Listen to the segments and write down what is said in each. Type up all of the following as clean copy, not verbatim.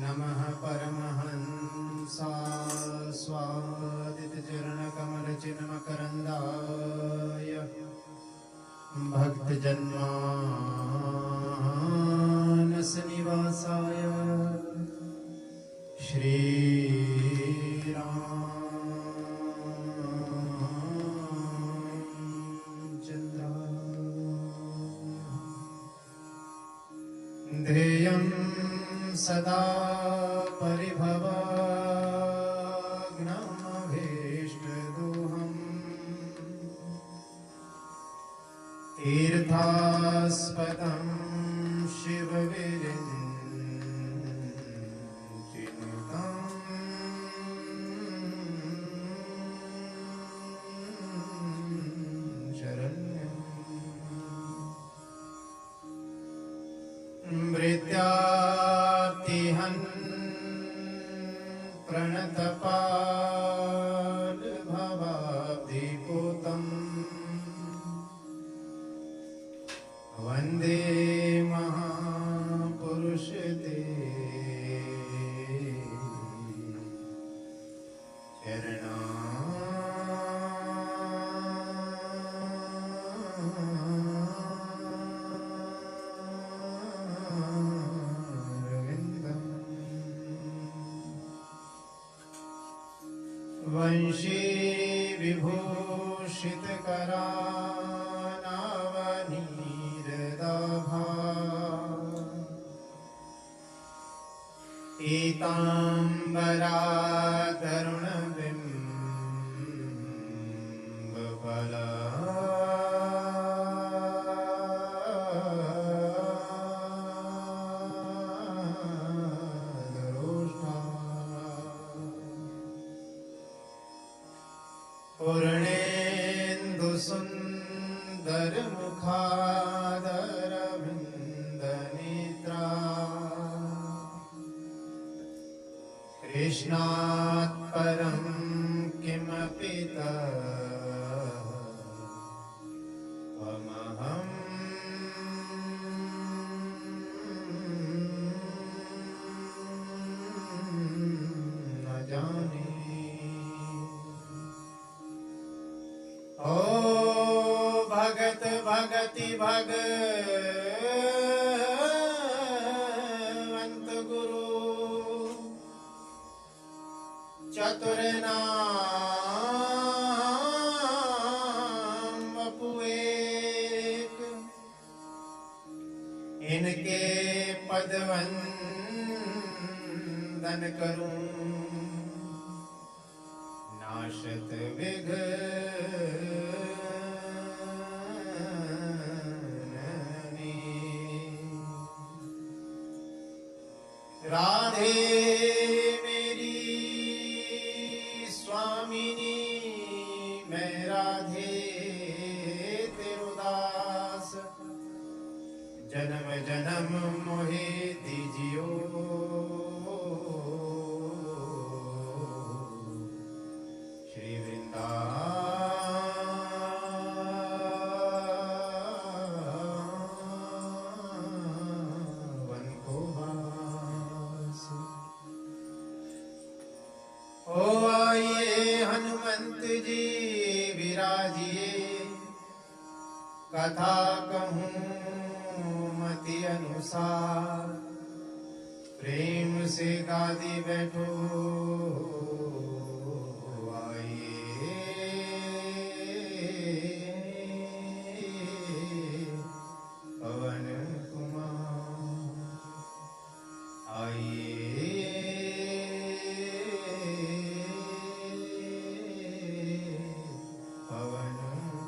नमः परमहंसास्वादितचरणकमलचिन्मकरन्दाय भक्तजन्मानसनिवासाय श्रीरामचन्द्राय ध्येयं सदा परिभवाग्नमभीष्टदोहम् तीर्थास्पदं शिवविरिञ्चिनुतं शरण्यं मृत्यार्तिहन् प्रणतपालभवाब्धिपूतम् वन्दे महापुरुषते चरणारविन्दम् वंशी विभूषितकरानावनीरदाभा पीताम्बरा तरुणबिम्बफला पूर्णेन्दुसुन्दरमुखादरविन्दनेत्रा कृष्णात् परं किमपि त्वमहं न जाने। ओ भगत भगति भगवंत गुरु चतुर नाम वपु एक, इनके पद वंदन करूं नाशत विघ्ननि। राधे मेरी स्वामिनी, मैं राधे तेरो दास, जन्म जन्म मोहे दीजियो श्री वृंदावन को वास। ओ आइए हनुमंत जी विराजिए, कथा कहूँ मति अनुसार, प्रेम से गादी बैठो पवन कुमार। आइए पवन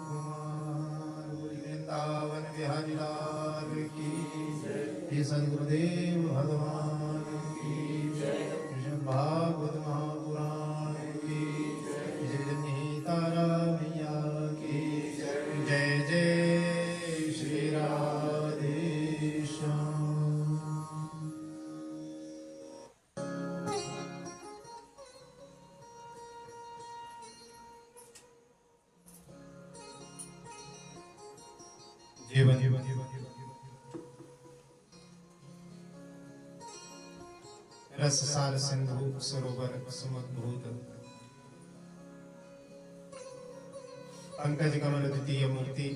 कुमार। वृंदावन बिहारी लाल की जय। सद्गुरुदेव भगवान की जय। भागवत महापुराण की जय। जय तारा मैया की जय। जय जय श्री राधेश्याम। जीवन रस सार सिंधु सरोवर समुद्भूत पंकज कमल द्वितीय मूर्ति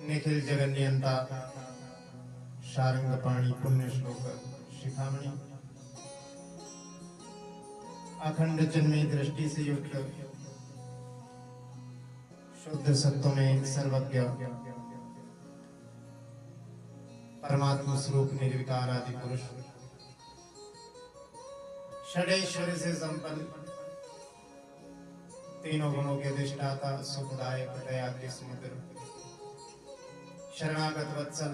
निखिल जगन्यंता शारंग पाणी पुण्य श्लोक शिखामणि अखंड जन्मे दृष्टि से युक्त शुद्ध सत्व में सर्वज्ञ परमात्मा स्वरूप निर्विकार आदि पुरुष षडेश्वरी से संपन्न तीनों गुणों के अधिष्ठाता सुखदायक दयाद्रि समुद्र शरणागत वत्सल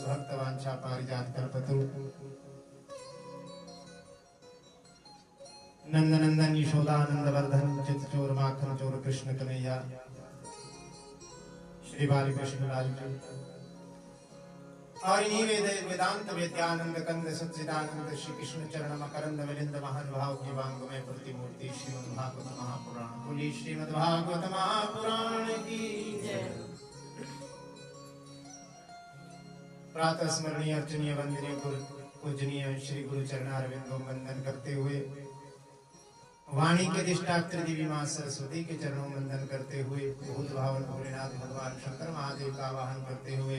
भक्तवांछा पारिजात कल्पतरु नंदनंदन यशोदानंद वर्धन चित चोर माखन चोर कृष्ण कन्हैया श्री बाल कृष्ण लाल जी और इन्हीं वेदांत वेद्यानंद कंद सच्चिदानंद श्री कृष्ण चरण मकरंद मिलिंद महानुभाव की वांग में प्रतिमूर्ति श्रीमद् भागवत महापुराण बोली श्रीमद् भागवत महापुराण की जय। प्रातः स्मरणीय अर्चनीय वंदनीय पूजनीय श्री गुरु चरणारविंदों वंदन करते हुए वाणी के अधिष्ठात्री देवी मां सरस्वती के चरणों वंदन करते हुए भूत भावन भोलेनाथ भगवान शंकर महादेव का आवाहन करते हुए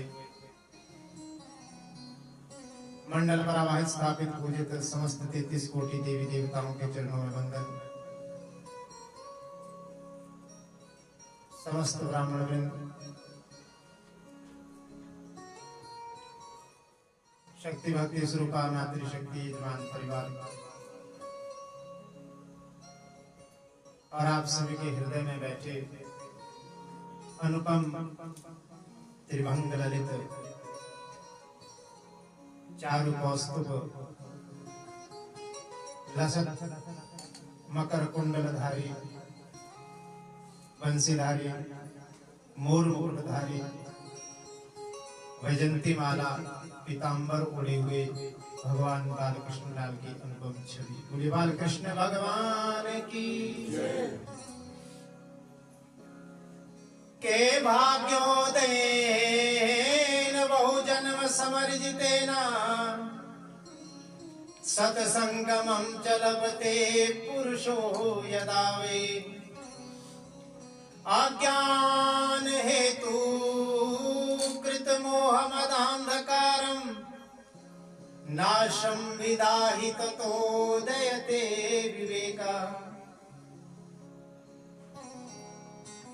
मंडल पर आवाहित स्थापित पूजित समस्त 33 कोटि देवी देवताओं के चरणों में वंदन। समस्त ब्राह्मण वृंद शक्ति भक्ति स्वरूपा मातृशक्ति यजमान परिवार और आप सभी के हृदय में बैठे अनुपम त्रिभंग ललित चारु कौस्तुभ लसत मकर कुंडलधारी बंसीधारी मोर मुकुटधारी वैजंती माला पीतांबर ओढ़े हुए भगवान बाल कृष्ण लाल की अनुपम छवि बोले बाल कृष्ण भगवान की जय। के भाग्योदय बहु जन्म समर्जितेन सत्संगमं च लभते पुरुषो यदा वे अज्ञान हेतु कृत मोहमदान्धकारं नाशं विदाहि ततोदयते विवेका।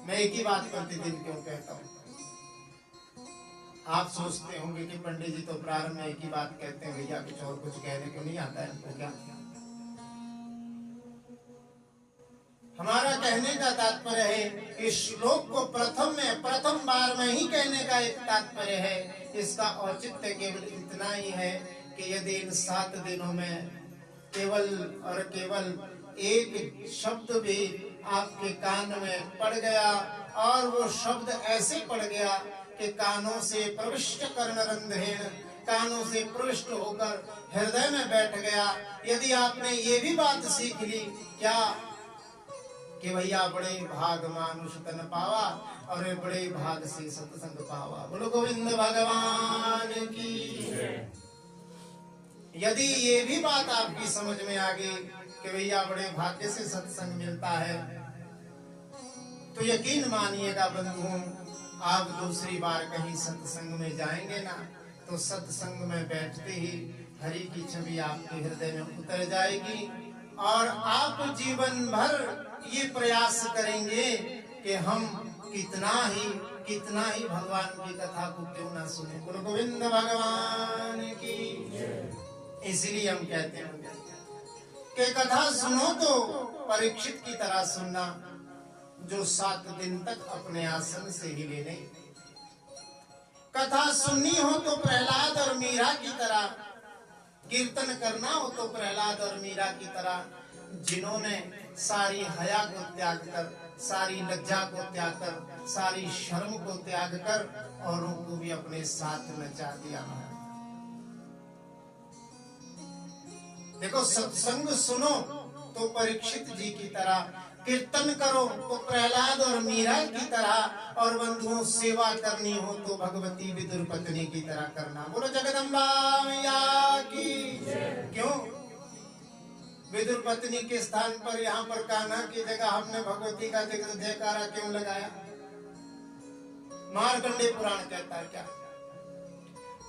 मैं एक ही बात प्रतिदिन क्यों कहता हूँ? आप सोचते होंगे कि पंडित जी तो प्रारंभ में एक ही बात कहते हैं, भैया कुछ और कुछ कहने को नहीं आता है तो क्या? हमारा कहने का तात्पर्य है इस श्लोक को प्रथम बार में ही कहने का एक तात्पर्य है। इसका औचित्य केवल इतना ही है कि यदि इन 7 दिनों में केवल और केवल एक शब्द भी आपके कान में पड़ गया और वो शब्द ऐसे पड़ गया कि कानों से प्रविष्ट कर्णरंध्रेण कानों से प्रविष्ट होकर हृदय में बैठ गया। यदि आपने ये भी बात सीख ली क्या कि भैया बड़े भाग मानुष तन पावा और बड़े भाग से सत्संग पावा। बोलो गोविंद भगवान की। यदि ये भी बात आपकी समझ में आ गई कि भैया बड़े भाग्य से सत्संग मिलता है तो यकीन मानिएगा बंधुओं, आप दूसरी बार कहीं सत्संग में जाएंगे ना तो सत्संग में बैठते ही हरि की छवि आपके हृदय में उतर जाएगी और आप जीवन भर ये प्रयास करेंगे कि हम कितना ही भगवान की कथा को क्यों ना सुने। बोलो गोविंद भगवान की। इसलिए हम कहते हैं कि कथा सुनो तो परीक्षित की तरह सुनना, जो 7 दिन तक अपने आसन से हिले नहीं। कथा सुननी हो तो प्रहलाद और मीरा की तरह, कीर्तन करना हो तो प्रहलाद और मीरा की तरह, जिन्होंने सारी हया को त्याग कर, सारी लज्जा को त्याग कर, सारी शर्म को त्याग कर औरों को भी अपने साथ नचा दिया। देखो सत्संग सुनो तो परीक्षित जी की तरह कीर्तन करो तो प्रहलाद और मीरा की तरह, और बंधुओं सेवा करनी हो तो भगवती विदुर पत्नी की तरह करना। बोलो जगदम्बा मैया की। क्यों विदुर पत्नी के स्थान पर यहाँ पर कान्हा की जगह हमने भगवती का जिक्र जयकारा क्यों लगाया? मार्कंडेय पुराण कहता है क्या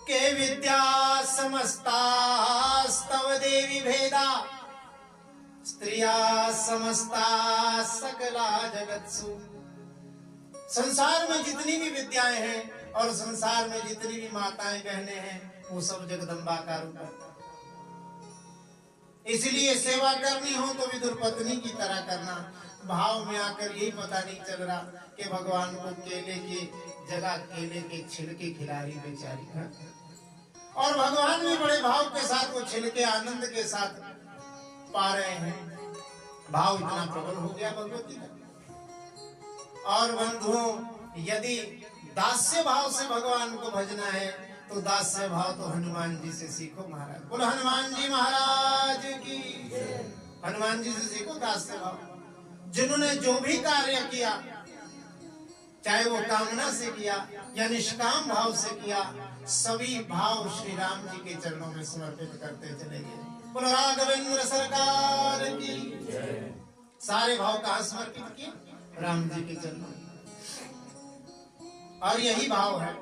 के विद्या समस्ता स्तव देवी भेदा स्त्रिया समस्ता सकला जगत्सु। संसार में जितनी भी विद्याएं हैं और संसार में जितनी भी माताएं बहनें हैं वो सब जगदम्बा का रूप है। इसलिए सेवा करनी हो तो विदुर पत्नी की तरह करना। भाव में आकर यही पता नहीं चल रहा कि भगवान को केले की जगह केले के छिलके खिला रही बेचारी है, और भगवान भी बड़े भाव के साथ वो छिलके आनंद के साथ पा रहे हैं। भाव इतना प्रबल हो गया भगवती का। और बंधुओं यदि दास्य भाव से भगवान को भजना है तो दास्य भाव तो हनुमान जी से सीखो महाराज। बोलो हनुमान जी महाराज की। हनुमान जी से सीखो दास्य भाव। जिन्होंने जो भी कार्य किया चाहे वो कामना से किया या निष्काम भाव से किया, सभी भाव श्री राम जी के चरणों में समर्पित करते चले गए। बोलो राघवेंद्र सरकार की। सारे भाव कहाँ समर्पित किए? राम जी के चरणों में। और यही भाव है।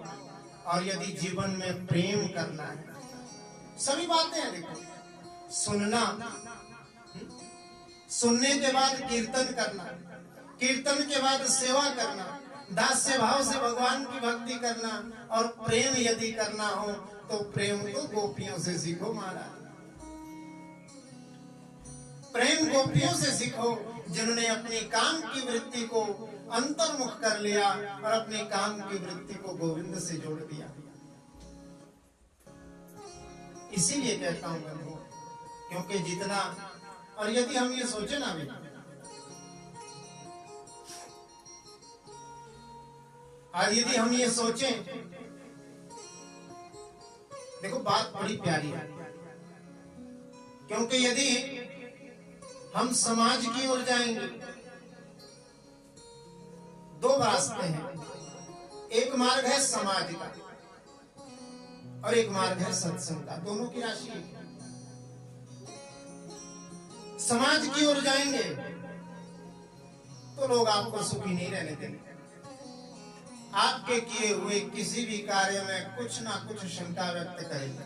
और यदि जीवन में प्रेम करना है, सभी बातें हैं देखो, सुनना, सुनने के बाद कीर्तन करना, कीर्तन के बाद सेवा करना, दास्य भाव से भगवान की भक्ति करना, और प्रेम यदि करना हो तो प्रेम तो गोपियों से सीखो महाराज। प्रेम गोपियों से सीखो जिन्होंने अपनी काम की वृत्ति को अंतर्मुख कर लिया और अपने काम की वृत्ति को गोविंद से जोड़ दिया। इसीलिए कहता हूं बंधुओं, क्योंकि जितना, और यदि हम ये सोचे ना भी, और यदि हम ये सोचें, देखो बात बड़ी प्यारी है, क्योंकि यदि हम समाज की ओर जाएंगे, दो रास्ते हैं। एक मार्ग है समाज का और एक मार्ग है सत्संग का। दोनों की राशि है। समाज की ओर जाएंगे तो लोग आपको सुखी नहीं रहने देंगे। आपके किए हुए किसी भी कार्य में कुछ ना कुछ शंका व्यक्त करेंगे।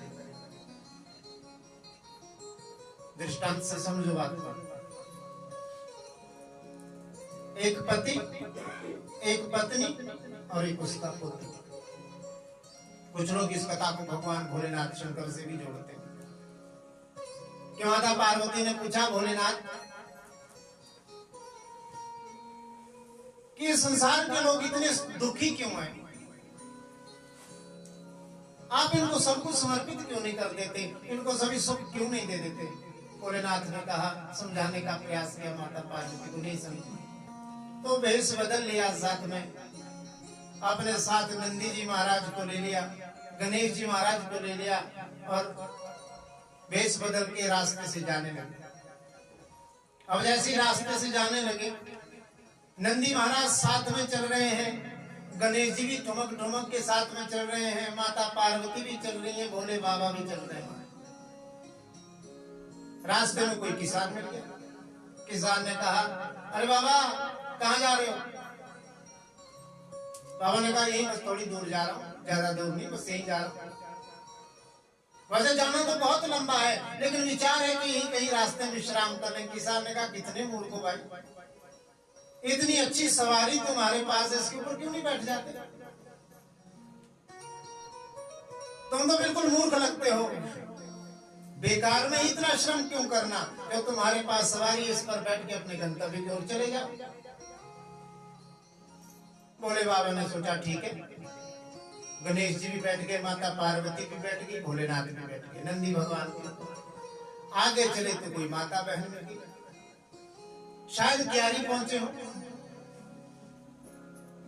दृष्टांत से समझो बात को। एक पति, एक पत्नी और एक उसका पुत्र। कुछ लोग इस कथा को भगवान भोलेनाथ शंकर से भी जोड़ते हैं कि माता पार्वती ने पूछा भोलेनाथ कि संसार के लोग इतने दुखी क्यों हैं? आप इनको सब कुछ समर्पित क्यों नहीं कर देते? इनको सभी सुख क्यों नहीं दे देते? भोलेनाथ ने कहा, समझाने का प्रयास किया, माता पार्वती को नहीं समझी, तो भेष बदल लिया। साथ में अपने साथ नंदी जी महाराज को ले लिया, गणेश जी महाराज को ले लिया और भेष बदल के रास्ते से जाने लगे। अब जैसे रास्ते से जाने लगे, नंदी महाराज साथ में चल रहे हैं, गणेश जी भी ठुमक ठुमक के साथ में चल रहे हैं, माता पार्वती भी चल रही है, भोले बाबा भी चल रहे हैं। रास्ते में कोई किसान मिल गया। किसान ने कहा, अरे बाबा कहाँ जा रहे हो? बाबा ने कहा, यही बस थोड़ी दूर जा रहा हूँ, ज्यादा दूर नहीं, बस यही जा रहा हूँ। वैसे जाना तो बहुत लंबा है, लेकिन विचार है कि यही कहीं रास्ते में विश्राम कर लें। किसान ने कहा, कितने मूर्ख हो भाई, इतनी अच्छी सवारी तुम्हारे पास है, इसके ऊपर क्यों नहीं बैठ जाते? तुम तो बिल्कुल मूर्ख लगते हो, बेकार में इतना श्रम क्यों करना? जब तुम्हारे पास सवारी, इस पर बैठ के अपने गंतव्य की ओर चले जाओ। भोले बाबा ने सोचा ठीक है, गणेश जी भी बैठ गए, माता पार्वती भी बैठ गई, भोलेनाथ भी बैठ गए, नंदी भगवान भी। आगे चले तो कोई माता बहन मिल गई, शायद क्यारी पहुंचे हो,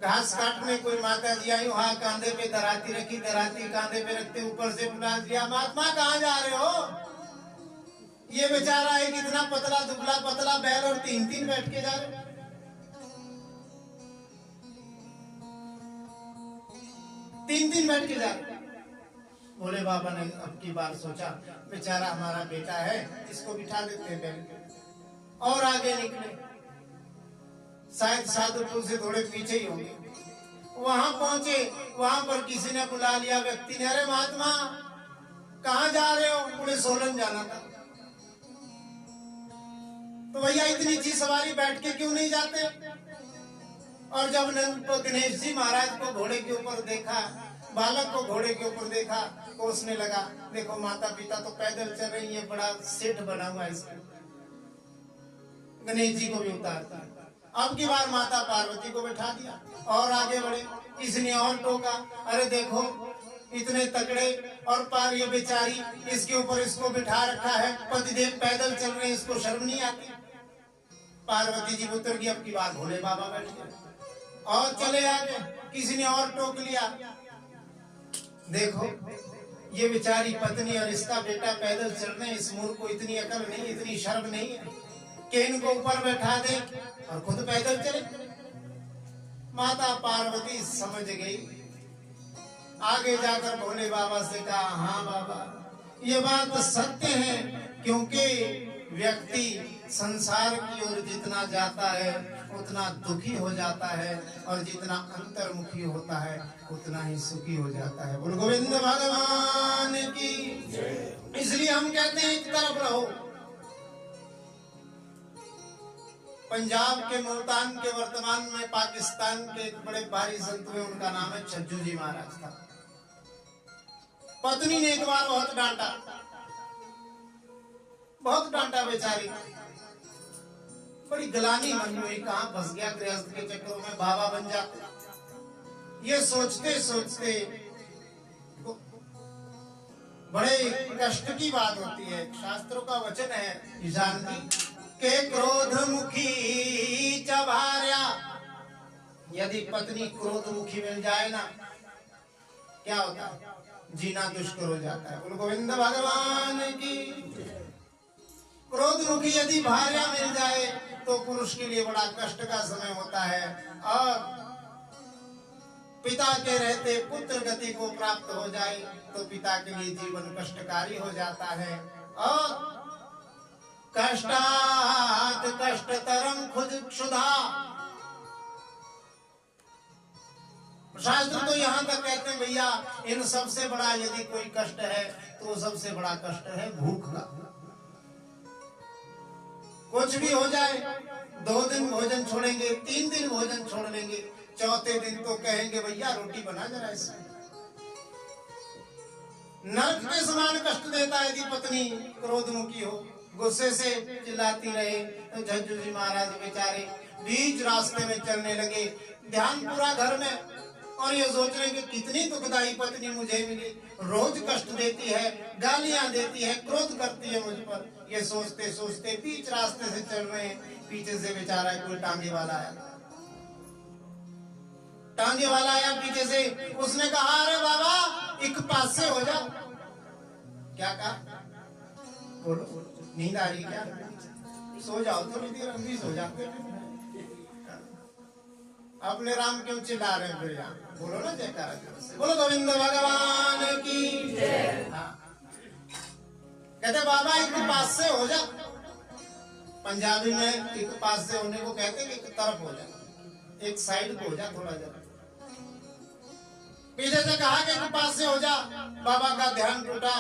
घास काटने कोई माता जी आई, वहां कांधे पे दराती रखी, दराती कांधे पे रखते ऊपर से बुला दिया, महात्मा कहाँ जा रहे हो? ये बेचारा एक इतना पतला दुबला पतला बैल और तीन तीन बैठ के जा रहे, तीन तीन बैठ के जा रहे। भोले बाबा ने अब की बार सोचा बेचारा हमारा बेटा है, इसको बिठा देते हैं बैल पे। और आगे निकले, शायद साधुपुर से थोड़े पीछे ही होंगे। वहां पहुंचे, वहां पर किसी ने बुला लिया व्यक्ति ने, अरे महात्मा कहाँ जा रहे हो? बोले सोलन जाना था। तो भैया इतनी ची सवारी बैठ के क्यों नहीं जाते? और जब गणेश जी महाराज को घोड़े के ऊपर देखा, बालक को घोड़े के ऊपर देखा, तो उसने लगा देखो माता पिता तो पैदल चल रही है, बड़ा सेठ बना हुआ है इसका। गणेश जी को भी उतारता। अब की बार माता पार्वती को बैठा दिया और आगे बढ़े। किसी ने और टोका, अरे देखो इतने तकड़े और पार ये बेचारी, इसके ऊपर इसको बिठा रखा है, पतिदेव पैदल चल रहे हैं, इसको शर्म नहीं आती? पार्वती जी उतर गई। अब की बार भोले बाबा बैठ गए और चले आगे। किसी ने और टोक लिया, देखो ये बेचारी पत्नी और इसका बेटा पैदल चल रहे हैं, इस मूर्ख को इतनी अकल नहीं, इतनी शर्म नहीं है कि इनको ऊपर बैठा दे और खुद पैदल चले। माता पार्वती समझ गई। आगे जाकर भोले बाबा से कहा, हाँ बाबा ये बात सत्य है, क्योंकि व्यक्ति संसार की ओर जितना जाता है उतना दुखी हो जाता है, और जितना अंतर्मुखी होता है उतना ही सुखी हो जाता है। बोल गोविंद भगवान की। इसलिए हम कहते हैं एक तरफ रहो। पंजाब के मुल्तान के वर्तमान में पाकिस्तान के एक बड़े भारी संत हुए, उनका नाम है छज्जू जी महाराज था। पत्नी ने एक बार बहुत डांटा, बहुत डांटा बेचारी, बड़ी गलानी मन हुई, कहां फंस गया गृहस्थ के चक्करों में, बाबा बन जाते। ये सोचते सोचते बड़े कष्ट की बात होती है। शास्त्रों का वचन है जानती के क्रोध मुखी चभार्या, यदि पत्नी क्रोध मुखी मिल जाए ना, क्या होता है? जीना दुष्कर हो जाता है। बोलो गोविंद भगवान की। क्रोध मुखी यदि भार्या मिल जाए तो पुरुष के लिए बड़ा कष्ट का समय होता है, और पिता के रहते पुत्र गति को प्राप्त हो जाए तो पिता के लिए जीवन कष्टकारी हो जाता है। और कष्टात् कष्टतरम खुद क्षुधा, शास्त्र तो यहाँ तक कहते हैं भैया इन सबसे बड़ा यदि कोई कष्ट है तो सबसे बड़ा कष्ट है भूख का। कुछ भी हो जाए, 2 दिन भोजन छोड़ेंगे, 3 दिन भोजन छोड़ लेंगे, चौथे दिन तो कहेंगे भैया रोटी बना जरा इसमें। नरक के समान कष्ट देता है यदि पत्नी क्रोधमुखी हो, गुस्से से चिल्लाती रहे। तो छज्जू जी महाराज बेचारे बीच रास्ते में चलने लगे, ध्यान पूरा घर में, और ये सोच रहे कि कितनी दुखदाई पत्नी मुझे मिली, रोज कष्ट देती है, गालियां देती है, क्रोध करती है मुझ पर। ये सोचते सोचते बीच रास्ते से चल रहे हैं, पीछे से बेचारा कोई टांगे वाला आया, टांगे वाला आया पीछे से। उसने कहा अरे बाबा एक पास से हो जाओ। क्या कहा? बोलो, नींद आ रही क्या? सो जाओ, थोड़ी देर हम भी सो जाते। अपने राम क्यों चिल्ला रहे हैं? फिर बोलो ना जयकारा, बोलो गोविंद भगवान की जय। कहते बाबा एक पास से हो जा। पंजाबी में एक पास से होने को कहते हैं, एक तरफ हो जा, एक साइड को हो जा, थोड़ा जरा। पीछे से कहा कि एक पास से हो जा। बाबा का ध्यान टूटा,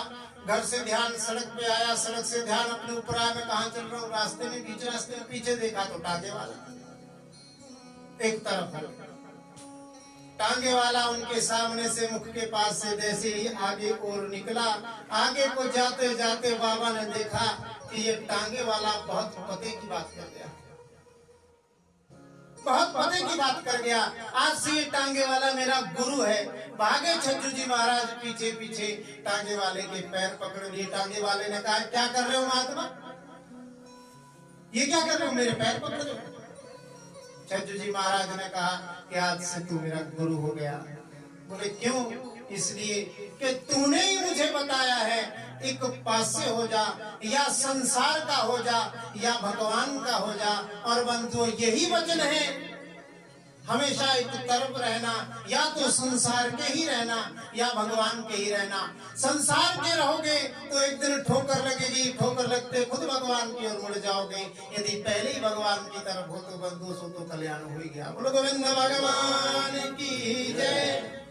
घर से ध्यान सड़क पे आया, सड़क से ध्यान अपने ऊपर आया, मैं कहाँ चल रहा हूँ? रास्ते में, बीच रास्ते में पीछे देखा तो टांगे वाला एक तरफ। टांगे वाला उनके सामने से मुख के पास से जैसे ही आगे और निकला, आगे को जाते जाते बाबा ने देखा कि ये टांगे वाला बहुत पते की बात कर गया, बहुत पते की बात कर गया। आज से ये टांगे वाला मेरा गुरु है। भागे छज्जू जी महाराज पीछे पीछे, टांगे वाले के पैर पकड़ लिए। टांगे वाले ने कहा क्या कर रहे हो महात्मा, ये क्या कर रहे हो, मेरे पैर पकड़ रहे हो? छज्जू जी महाराज ने कहा कि आज से तू मेरा गुरु हो गया। बोले क्यों? इसलिए कि तूने ही मुझे बताया है एक पासे हो जा, या संसार का हो जा, या भगवान का हो जा। और बंधुओं यही वचन है, हमेशा एक तरफ रहना, या तो संसार के ही रहना या भगवान के ही रहना। संसार के रहोगे तो एक दिन ठोकर लगेगी, ठोकर लगते खुद भगवान की ओर मुड़ जाओगे। यदि पहले ही भगवान की तरफ हो तो बंधु सो तो कल्याण हो ही गया। बोलो गोविंद भगवान की जय।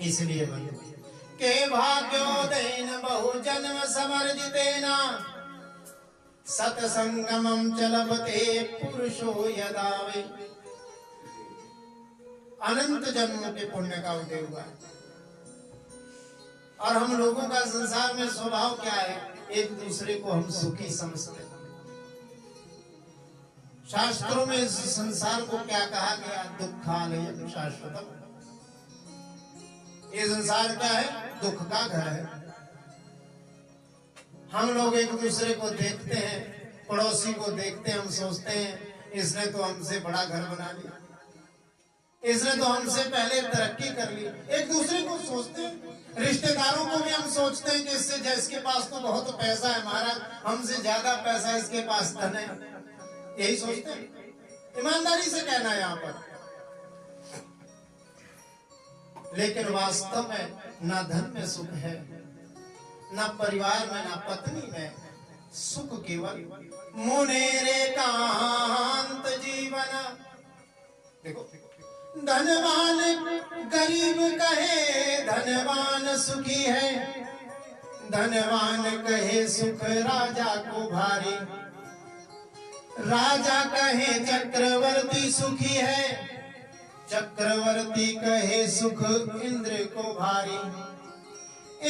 इसलिए बंधु के भाग्योदयन बहु जन्म समर्जितेना सतसंगमं च लभते पुरुषो यदावे। अनंत जन्मों के पुण्य का उदय हुआ। और हम लोगों का संसार में स्वभाव क्या है, एक दूसरे को हम सुखी समझते हैं। शास्त्रों में संसार को क्या कहा गया, दुखालयम शाश्वतम। ये संसार क्या है, दुख का घर है। हम लोग एक दूसरे को देखते हैं, पड़ोसी को देखते हैं, हम सोचते हैं इसने तो हमसे बड़ा घर बना लिया, इसने तो हमसे पहले तरक्की कर ली। एक दूसरे को सोचते हैं। रिश्तेदारों को भी हम सोचते हैं कि इसके पास तो बहुत पैसा है, महाराज हमसे ज्यादा पैसा इसके पास धन है, यही सोचते हैं। ईमानदारी से कहना है यहाँ पर। लेकिन वास्तव में ना धन में सुख है, ना परिवार में, ना पत्नी में सुख। केवल मुनेरे कांत जीवन। देखो धनवान गरीब कहे धनवान सुखी है, धनवान कहे सुख राजा को भारी, राजा कहे चक्रवर्ती सुखी है, चक्रवर्ती कहे सुख इंद्र को भारी,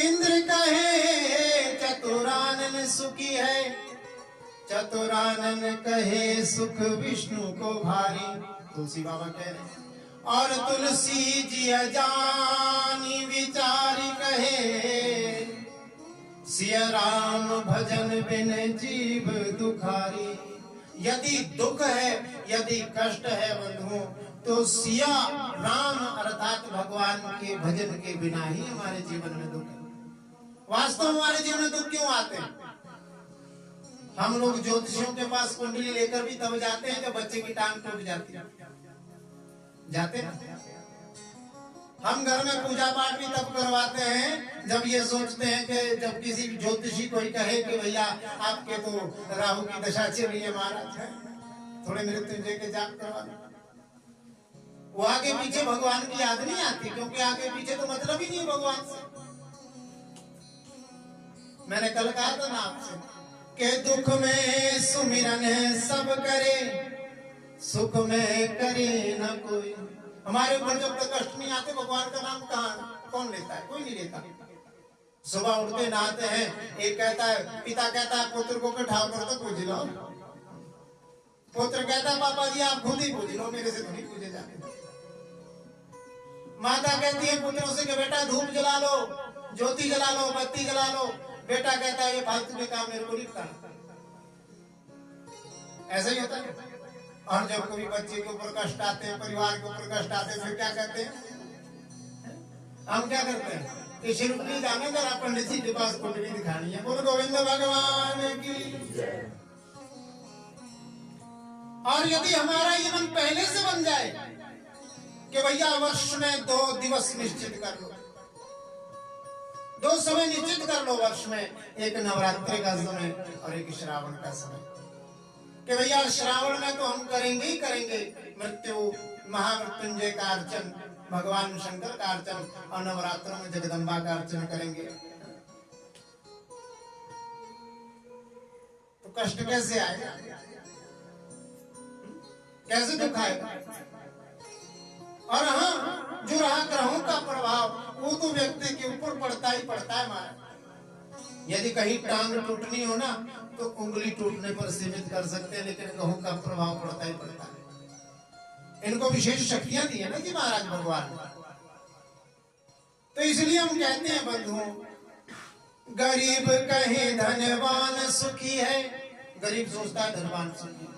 इंद्र कहे चतुरानन सुखी है, चतुरानन कहे सुख विष्णु को भारी। तुलसी बाबा कह रहे हैं। और तुलसी जी जानी विचारी कहे, सिया राम भजन बिन जीव दुखारी। यदि दुख है, यदि कष्ट है बंधुओं, तो सिया राम अर्थात भगवान के भजन के बिना ही हमारे जीवन में दुख है। वास्तव में हमारे जीवन में दुख क्यों आते हैं? हम लोग ज्योतिषियों के पास कुंडली लेकर भी तब जाते हैं जब बच्चे की टांग टूट जाती है, जाते ना। हम घर में पूजा पाठ भी तब करवाते हैं जब ये सोचते हैं कि जब किसी ज्योतिषी कोई कहे कि भैया आपके तो राहु की दशा चल रही है महाराज, थोड़े मृत्युंजय के जाप करवा दो। वो आगे पीछे भगवान की याद नहीं आती, क्योंकि आगे पीछे तो मतलब ही नहीं भगवान से। मैंने कल कहा था ना आपसे कि दुख में सुमिरन सब करे, सुख में करे न कोई। हमारे ऊपर जब तक कष्ट नहीं आते भगवान का नाम कौन लेता है? कोई नहीं लेता। सुबह उठते नहाते हैं, एक कहता है, पिता कहता है पुत्र को उठाओ कर तो पूज लो, पुत्र कहता है पापा जी आप खुद ही पूज लो, मेरे से नहीं पूजे जाते। माता कहती है पुत्रों से कि बेटा धूप जला लो, ज्योति जला लो, बत्ती जला लो। बेटा कहता है ये फालतू के काम मेरे को नहीं करना। ऐसा ही होता है। और जब कोई बच्चे के ऊपर कष्ट आते हैं, परिवार के ऊपर कष्ट आते हैं, फिर क्या करते हैं? हम क्या करते हैं कि शिवपुरी जाने जरा पंडित जी के पास कुंडली दिखानी है। बोलो गोविंद भगवान की। और यदि हमारा ये मन पहले से बन जाए कि भैया वर्ष में 2 दिवस निश्चित कर लो, 2 समय निश्चित कर लो वर्ष में, एक नवरात्रि का समय और एक श्रावण का समय, कि भैया श्रावण में तो हम करेंगे ही करेंगे मृत्यु महामृत्युंजय का अर्चन, भगवान शंकर का अर्चन, और नवरात्रों में जगदम्बा का अर्चन करेंगे। तो कष्ट कैसे आएगा, कैसे दुख आएगा? और हाँ, जो रहा ग्रहों का प्रभाव वो तो व्यक्ति के ऊपर पड़ता ही पड़ता है महाराज। यदि कहीं टांग टूटनी हो ना तो उंगली टूटने पर सीमित कर सकते हैं, लेकिन ग्रहों का प्रभाव पड़ता ही पड़ता है। इनको विशेष शक्तियां दी है ना जी महाराज भगवान। तो इसलिए हम कहते हैं बंधुओं, गरीब कहे धनवान सुखी है। गरीब सोचता है धनवान सुखी,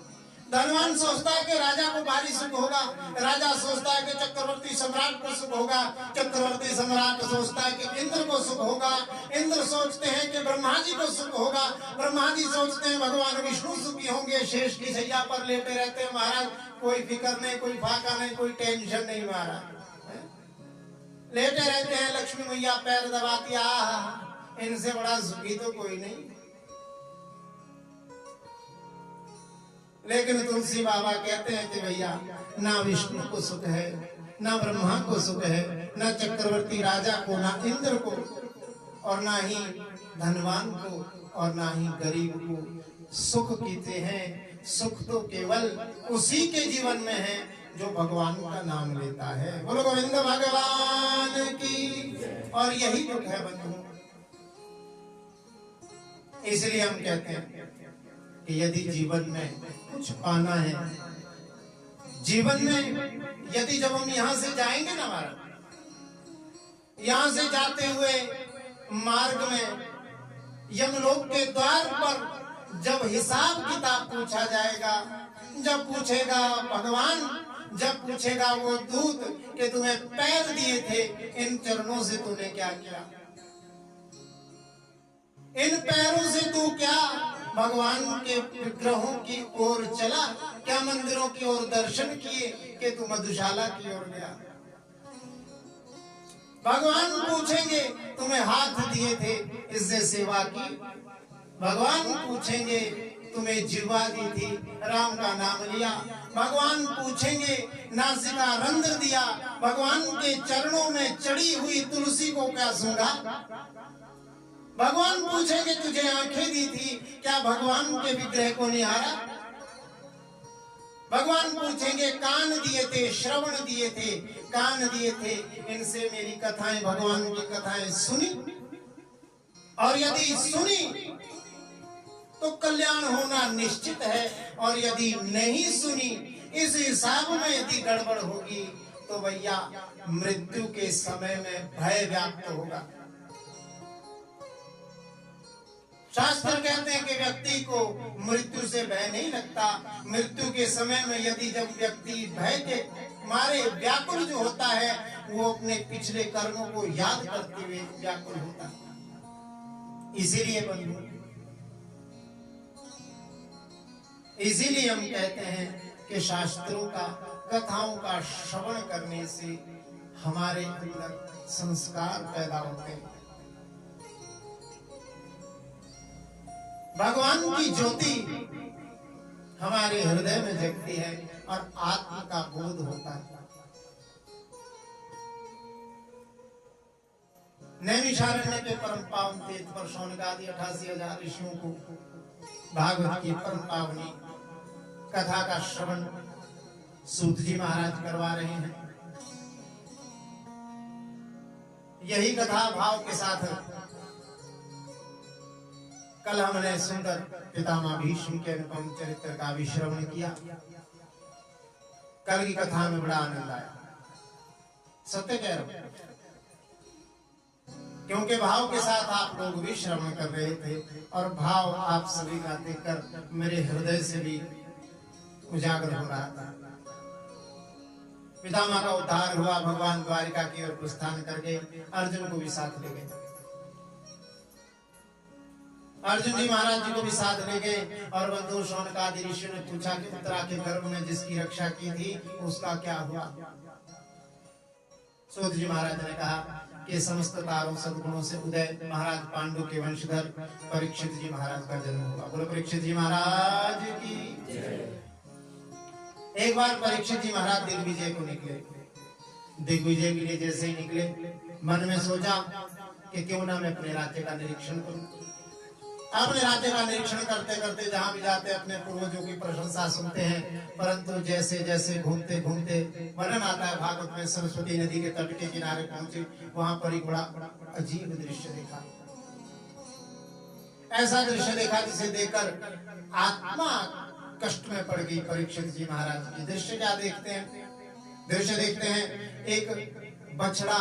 धनवान सोचता है कि राजा को भारी सुख होगा, राजा सोचता है कि चक्रवर्ती सम्राट को सुख होगा, चक्रवर्ती सम्राट सोचता है कि इंद्र को सुख होगा, इंद्र सोचते हैं कि ब्रह्मा जी को सुख होगा, ब्रह्मा जी सोचते हैं भगवान विष्णु सुखी होंगे, शेष की शैया पर लेटे रहते हैं महाराज, कोई फिक्र नहीं, कोई फाका नहीं, कोई टेंशन नहीं महाराज, लेटे रहते हैं। लक्ष्मी मैया पैर दबाती, आहा इनसे बड़ा सुखी तो कोई नहीं। लेकिन तुलसी बाबा कहते हैं कि भैया ना विष्णु को सुख है, ना ब्रह्मा को सुख है, ना चक्रवर्ती राजा को, ना इंद्र को, और ना ही धनवान को, और ना ही गरीब को सुख कहते हैं। सुख तो केवल उसी के जीवन में है जो भगवान का नाम लेता है। बोलो गोविंद भगवान की। और यही दुख है बंधु। इसलिए हम कहते हैं कि यदि जीवन में कुछ पाना है, जीवन में यदि जब हम यहाँ से जाएंगे ना महाराज, यहाँ से जाते हुए मार्ग में यमलोक के द्वार पर जब हिसाब किताब पूछा जाएगा, जब पूछेगा भगवान, जब पूछेगा वो दूत कि तुम्हें पैर दिए थे, इन चरणों से तूने क्या किया, इन पैरों से तू क्या भगवान के विग्रहों की ओर चला, क्या मंदिरों की ओर दर्शन किए कि तू मधुशाला की ओर गया। भगवान पूछेंगे तुम्हें हाथ दिए थे, इससे सेवा की। भगवान पूछेंगे तुम्हें जिह्वा दी थी, राम का नाम लिया। भगवान पूछेंगे नासिका रंध्र दिया, भगवान के चरणों में चढ़ी हुई तुलसी को क्या सूंघा। भगवान पूछेंगे तुझे आंखें दी थी, क्या भगवान के विग्रह को निहारा। भगवान पूछेंगे कान दिए थे, श्रवण दिए थे, कान दिए थे, इनसे मेरी कथाएं, भगवान की कथाएं सुनी, और यदि सुनी तो कल्याण होना निश्चित है, और यदि नहीं सुनी, इस हिसाब में यदि गड़बड़ होगी तो भैया मृत्यु के समय में भय व्याप्त होगा। शास्त्र कहते हैं कि व्यक्ति को मृत्यु से भय नहीं लगता। मृत्यु के समय में यदि जब व्यक्ति भय के मारे व्याकुल जो होता है, वो अपने पिछले कर्मों को याद करते हुए व्याकुल होता है। इसीलिए बंधु, इसीलिए हम कहते हैं कि शास्त्रों का, कथाओं का श्रवण करने से हमारे अंदर संस्कार पैदा होते हैं। भगवान की ज्योति हमारे हृदय में जगती है और आत्मा का बोध होता है। नैमिषारण्य के परम पावन तीर्थ पर शौनकादि 88,000 ऋषियों को भागवत की परम पावनी कथा का श्रवण सूत जी महाराज करवा रहे हैं। यही कथा भाव के साथ कल हमने सुंदर पितामह भीष्म के अनुपम चरित्र का भी श्रवण किया। कल की कथा में बड़ा आनंद आया, सत्य कह रहा हूं, क्योंकि भाव के साथ आप लोग भी श्रवण कर रहे थे, और भाव आप सभी का देखकर मेरे हृदय से भी उजागर हो रहा था। पितामह का उद्धार हुआ, भगवान द्वारिका की ओर प्रस्थान करके अर्जुन को भी साथ ले गए। अर्जुन जी महाराज जी को भी साथ ले गए, और बंधु शौनकादि ऋषियों ने पूछा कि उत्तरा के गर्भ में जिसकी रक्षा की थी उसका क्या हुआ। सूत जी महाराज ने कहा कि समस्त तारों सद्गुणों से उदय महाराज पांडु के वंशधर परीक्षित जी महाराज का जन्म हुआ। बोलो परीक्षित जी महाराज की। एक बार परीक्षित जी महाराज दिग्विजय को निकले। दिग्विजय के लिए जैसे ही निकले, मन में सोचा कि क्यों ना मैं अपने राज्य का निरीक्षण करूं। अपने राज्य का निरीक्षण करते करते जहां भी जाते अपने पूर्वजों की प्रशंसा सुनते हैं, परंतु जैसे जैसे घूमते घूमते वर्णन आता है भागवत में, सरस्वती नदी के तट के किनारे पहुंचे, वहां पर एक बड़ा अजीब दृश्य देखा। ऐसा दृश्य देखा जिसे देखकर आत्मा कष्ट में पड़ गई परीक्षित जी महाराज की। दृश्य क्या देखते हैं? दृश्य देखते हैं एक बछड़ा,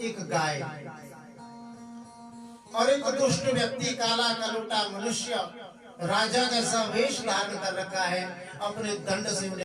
एक गाय, और एक दुष्ट व्यक्ति, काला कलूटा मनुष्य, राजा जैसा वेश धारण कर रखा है, अपने दंड से उन्हें